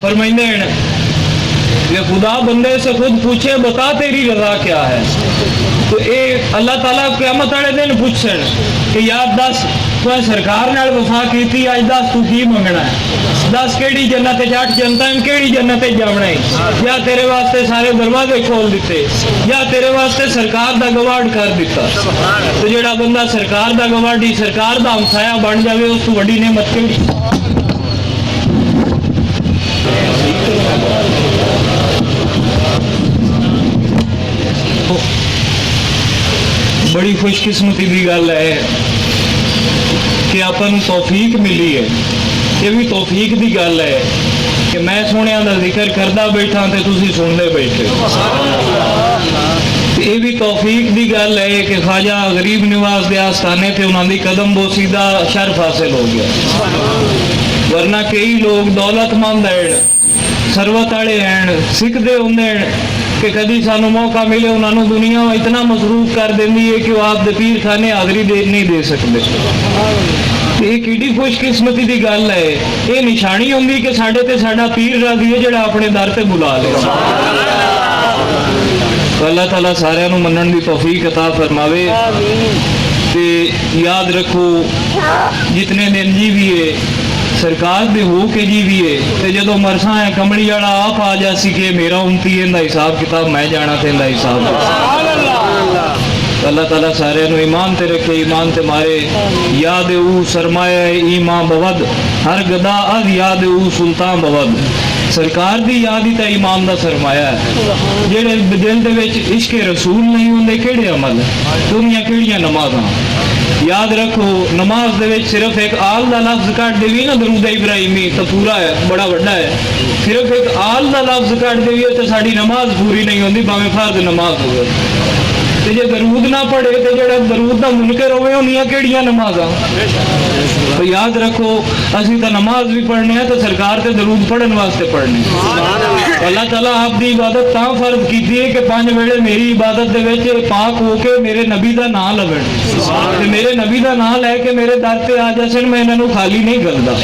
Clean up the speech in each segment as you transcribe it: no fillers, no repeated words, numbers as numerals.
फरमाइंदे हैं ये खुदा बंदे से खुद पूछे बता तेरी रजा क्या है। तो ये अल्लाह ताला क़यामत वाले दिन पूछन कि यार दस तो सरकार नाल वफा की अज दस तू की मंगना है, दस केड़ी जन्नत जट जनता केड़ी जन्नत जावना है, या तेरे वास्ते सारे दरवाजे खोल दिते या तेरे वास्ते सरकार दा गवार्ड कर दिता। तो जेड़ा बंदा सरकार दा गवार्डी सरकार दा हमसाया बन जाए उस तो वड्डी नेमत केड़ी। बड़ी खुशकिस्मती की गल है कि अपन तौफीक मिली है। ये भी तौफीक की गल है कि मैं सोनिया का जिक्र करता बैठा तो तुसी सुनते बैठे। ये भी तौफीक की गल है कि ख्वाजा गरीब निवास के आस्थाने पे उन्होंने कदम बोसीदा शर्फ हासिल हो गया। वरना कई लोग दौलतमंद हैं, सरवत वाले हैं, सिखते होंगे कि कभी सानू मौका मिले उन्होंने दुनिया इतना मसरूफ कर देंगी है कि वो आप पीर खाने हाजरी नहीं दे सकते। ये किड्डी खुशकिस्मती की गल है। ये निशानी होंगी कि साढ़े ते साडा पीर राजी है जो अपने दर से बुला ले। तो अल्लाह ताला सारिਆਂ ਨੂੰ ਮੰਨਣ ਦੀ तौफीक अता फरमावे। ते याद रखो जितने दिन जी भी है सरकार दे हो के जी भी है तो जो मरसा है कमली वाला आप आ जासी कि मेरा उनती इनका हिसाब किताब मैं जाना तो इनका हिसाब। अल्लाह ताला सारे ईमान ते रखे, ईमान ते मारे। याद ऊ सरमाया ईमान बवद हर गदा अद याद ऊ सुल्तान बवद। सरकार की याद ही तो ईमान का सरमाया है। जेड़े दिल दे विच इश्क रसूल नहीं होंगे केड़े अमल दुनिया केड़ियां नमाज़ां। याद रखो नमाज दे विच सिर्फ एक आल दा लफ्ज कट देवी ना दरूद इब्राहिमी तो पूरा है, बड़ा वड्डा है। सिर्फ एक आल दा लफ्ज कट देवी तो साड़ी नमाज पूरी नहीं होंदी, भावें फर्ज नमाज हो। तो जे दरूद ना पढ़े तो जो दरूद का मुनकर होवे उन्नियां केड़ियां नमाज़ां। तो याद रखो असी तो नमाज भी पढ़ने हैं तो सरकार से दरूद पढ़ने वास्ते पढ़ने। अल्लाह ताला आपकी इबादत ता फर्ज की है कि 5 वेले मेरी इबादत दे विच पाक होके मेरे नबी का नाम लवन ते मेरे नबी का नाम लैके मेरे दर से आ जासन, मैं इन्हों खाली नहीं गलदा।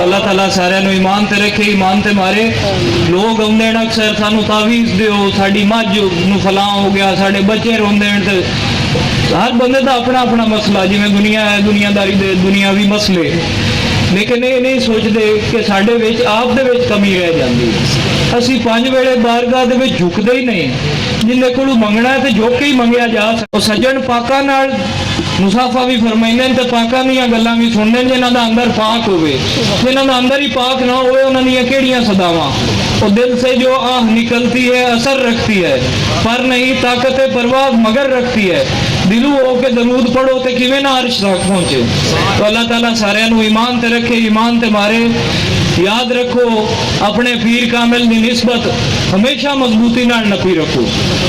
अल्लाह ताला सारिਆਂ ਨੂੰ ईमान ते रखे, ईमान ते मारे। लोग आउंदे ने अक्सर सानू तावीज़ दिओ, साडी मझ नूं फलां हो गया, साडे बच्चे रोंदे ने। हर बंदे का अपना अपना मसला, जिवें दुनिया है दुनियादारी दे दुनियावी मसले, लेकिन ये नहीं सोचते कि साडे विच आप दे विच कमी रह जाती है। असी 5 वेले बारगाह दे विच झुकदे ही नहीं, जिन्ने कोलों मंगना है तो झुक के ही मंगिया जा सकता। सज्जन पाकां नाल मुसाफा भी फरमाइंदे ते पाकां दीयां गल्लां भी सुनदे जिन्हां दा अंदर पाक होवे। जिन्हां दा अंदर ही पाक ना होवे उन्हां दीयां केड़ियां सदावां। और दिल से जो आह निकलती है असर रखती है, पर नहीं ताकत परवाज मगर रखती है। दिलू होके दरूद पढ़ो तो किवें ना अर्श तक पहुंचे। तो अल्लाह ताला सारिਆਂ ਨੂੰ ईमान ते रखे, ईमान ते मारे। याद रखो अपने पीर कामिल की निस्बत हमेशा मजबूती नाल नपी रखो।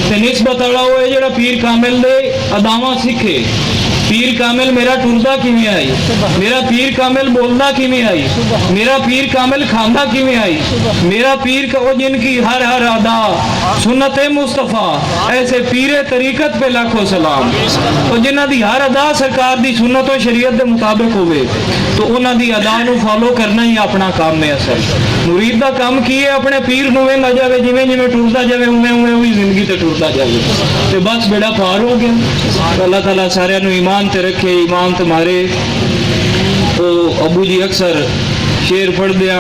ते निस्बत वाला वो है जो पीर कामिल दे अदावां सीखे। पीर कामिल मेरा टुरदा किवें आई, मेरा पीर कामिल बोलदा किवें आई, मेरा पीर कामिल खांदा किवें आई, मेरा पीर का जिनकी हर हर अदा सुन्नत मुस्तफ़ा, ऐसे पीरे तरीकत पे लाखों सलाम। और जिन्हां दी हर अदा सरकार दी सुन्नत और शरीयत दे मुताबिक होवे तो उन्हां दी अदा नूं फॉलो करना ही अपना काम है। असल मुरीद दा काम की है अपने पीर नूं वेंदा जावे, जिवें जिवें टुरदा जावे उवें उवें उही जिंदगी ते टुरदा जावे ते बस बेड़ा पार हो गया। अल्लाह ताला सारिਆਂ ਨੂੰ ईमान ते रखे, ईमान ते मारे। तो अबू जी अक्सर शेर पढ़ दिया,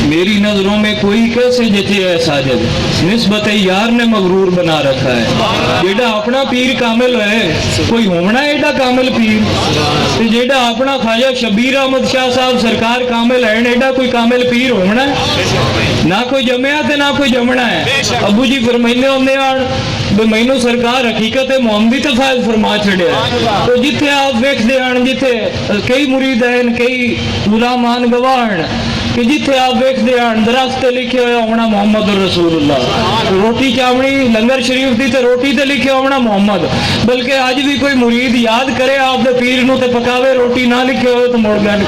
मेरी नजरों में कोई कैसे जचे है साजिद, निस्बत यार ने मगरूर बना रखा है। जेड़ा अपना पीर कामिल है कोई होना एडा कामिल पीर, ते जेड़ा अपना ख्वाजा शबीर अहमद शाह साहब सरकार कामिल है एडा कोई कामिल पीर होना ना कोई जमया ते ना कोई जमना है। अबू जी फरमाइंदे होंदे आन मैनू सरकार हकीकत मोहम्मदी तो फायद फरमा छड़िया। तो जिथे आप वेखते हैं जिथे कई मुरीद हैं कई गुलामान गवाह कि जिथे आप वेखते हैं दरख्त लिखे हुआ होना मोहम्मद रसूलुल्लाह, रोटी चावनी लंगर शरीफ की तो रोटी ते लिखे होना मोहम्मद। बल्कि अज भी कोई मुरीद याद करे आपके पीर नूं ते पकावे रोटी ना लिखे हो तो मुड़ गए।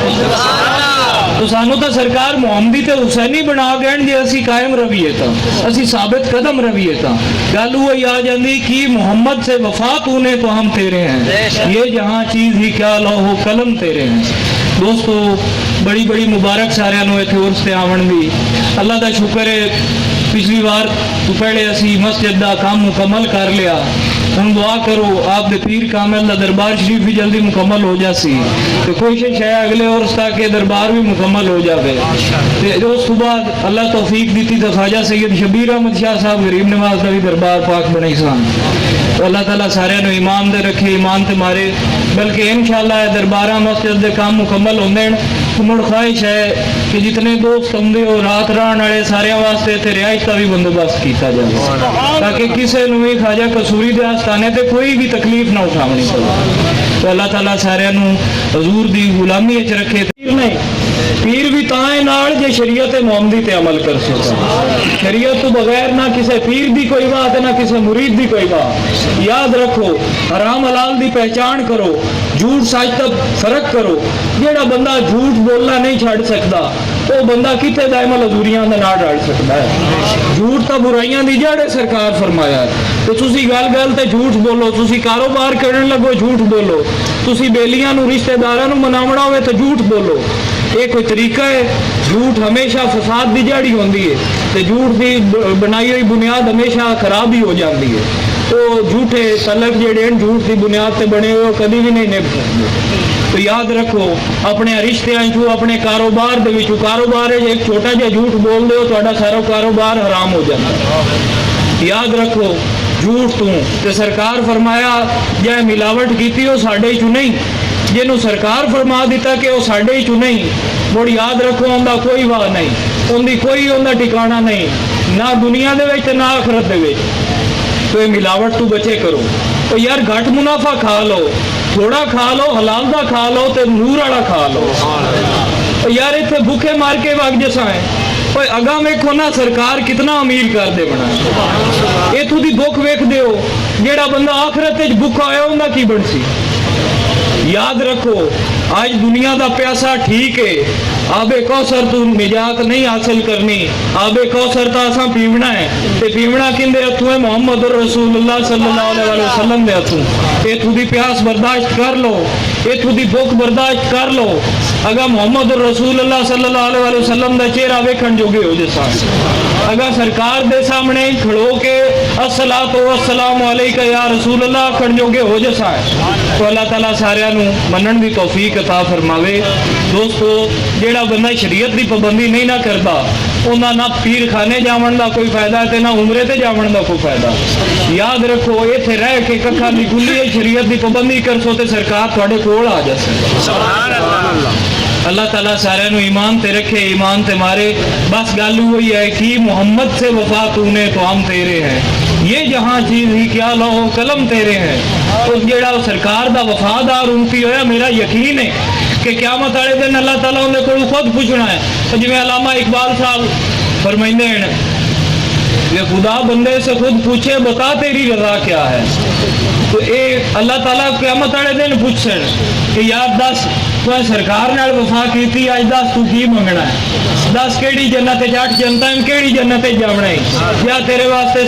तो सानू तो सरकार मोहम्मदी ते हुसैनी बना गए जे असी कायम रवीए तो असी साबित कदम रवीए तो गल वो आ जाती कि मोहम्मद से वफा तूने तो हम तेरे हैं, ये जहाँ चीज ही क्या लौहो कलम तेरे हैं। दोस्तों बड़ी बड़ी मुबारक सारिਆਂ ਨੂੰ ਇੱਥੇ ਉਰਸ ਤੇ ਆਵਣ ਦੀ। अल्लाह का शुक्र है पिछली बार तो पहले असी मस्जिद का काम मुकम्मल कर लिया। हम दुआ करो आप दे पीर कामिल का दरबार शरीफ भी जल्दी मुकम्मल हो जासी, तो कोशिश है अगले उर्स तक के दरबार भी मुकम्मल हो जाए। तो उस बाद अल्लाह तौफीक दी तो ख्वाजा सैयद शबीर अहमद शाह साहब गरीब नवाज का भी दरबार पाक बने सन। तो अल्लाह ताला सारिਆਂ ਨੂੰ ईमान दे रखे, ईमान ते मारे, बल्कि इंशाअल्लाह दरबारा मस्जिद के काम मुकम्मल होंगे। तो मुड़ ख्वाहिश है कि जितने दोस्त आते हो रात रहने वाले सारे वास्ते इतने रिहाइश का भी बंदोबस्त किया जाए, ताकि किसी को भी ख्वाजा कसूरी के आस्थाने ते कोई भी तकलीफ ना उठानी पवे। तो अल्लाह ताला सारिਆਂ ਨੂੰ हजूर की गुलामी च रखे। पीर नहीं, पीर भी ताए नाल जे शरीयत मोहम्मदी ते अमल कर सके। शरीयत तो बगैर ना किसी पीर की कोई बात है, ना किसी मुरीद की कोई बात। याद रखो, हराम हलाल की पहचान करो, झूठ सच तक फर्क करो। जेड़ा बंदा झूठ बोलना नहीं छड़ सकता वो बंदा कितने दायमा हजूरियां दे नाल रल सकता है। झूठ तो बुराइयां दी जड़ सरकार फरमाया है। तो तुसी गल गल ते झूठ बोलो, तुसी कारोबार करन लगो झूठ बोलो, तुसी बेलियां नूं रिश्तेदारां नूं मनावना होवे तो झूठ बोलो। ये कोई तरीका है? झूठ हमेशा फसाद की जड़ ही होती है, तो झूठ की बनाई हुई बुनियाद हमेशा खराब ही हो जाती है। तो झूठे तलक जेड़े झूठ की बुनियाद से बने हुए कभी भी नहीं निभ सकते। तो याद रखो अपने रिश्तियां चो, अपने कारोबार दे विचों, कारोबार एक छोटा जिहा झूठ बोल दो तो सारा कारोबार हराम हो जाता। याद रखो झूठ तो सरकार फरमाया जै मिलावट की वो साडे चो नहीं, जिन्हों सरकार फरमा दिता कि वह साडे चो नहीं, मुड़ याद रखो उनका कोई वाह नहीं, उनकी कोई उनका ठिकाना नहीं, ना दुनिया दे विच ना आखरत दे विच। तो ये मिलावट तो बचे करो। तो यार घट मुनाफा खा लो, थोड़ा खा लो, हलाल का खा लो, तो नूर वाला खा लो। तो यार इतने भूखे मार के वग जसा है। पर अगा वेखो ना सरकार कितना अमीर कर दे बना। इथों की भुख वेख दो, जेड़ा बंदा आखरत भुखा होया उनका की बनसी। याद रखो आज दुनिया का प्यासा ठीक है, आबे कौसर तू निजात नहीं हासिल करनी, आबे कौसर तो असा पीवना है। ते पीवना किंदे हथों है? मोहम्मद रसूलुल्लाह सल्लल्लाहु अलैहि वसल्लम दे हथों। इथों की प्यास बर्दाश्त कर लो, इथों की भुख बर्दाश्त कर लो। अगर मोहम्मद रसूलुल्लाह सल्लल्लाहु अलैहि वसल्लम का चेहरा वेखण जोगे हो जैसा, अगर सरकार दे सामने खड़ो के अस्सलातु वस्सलामु अलैका या रसूलल्लाह आखण जोगे हो जैसा है। तो अल्लाह ताला सारिਆਂ ਨੂੰ मनण की तौफीक अता फरमावे। दोस्तों जेड़ा बंदा शरीयत की पाबंदी नहीं ना करता उन्हें ना पीर खाने जावन का कोई फायदा है, ना उमरे ते जावन का कोई फायदा। याद रखो इत्थे रह के कखा नहीं खुली शरीयत की पाबंदी करसो तो सरकार तुहाडे कोल आ जासी। सुभान अल्लाह। अल्लाह ताला सारिਆਂ ਨੂੰ ईमान ते रखे, ईमान ते मारे। बस गल वही है कि मोहम्मद से वफा तूने तो हम तेरे हैं, ये जहाँ चीज ही क्या लो कलम तेरे हैं। तो जेड़ा सरकार दा वफादार उम्मती होया, मेरा यकीन है कि क़यामत वाले दिन अल्लाह ताला उन्हें कोल खुद पूछना है। तो जिवें अल्लामा इकबाल साहब फरमाइंदे हैं कि खुदा बंदे से खुद पूछे बता तेरी रजा क्या है। तो ये अल्लाह ताला क़यामत वाले दिन पूछण कि यार दस तो सरकार नाल वफा की, अज दस तू की मंगना है, दस केड़ी जन्नत 8 जनता केड़ी जन्नत जावना है, या तेरे वास्ते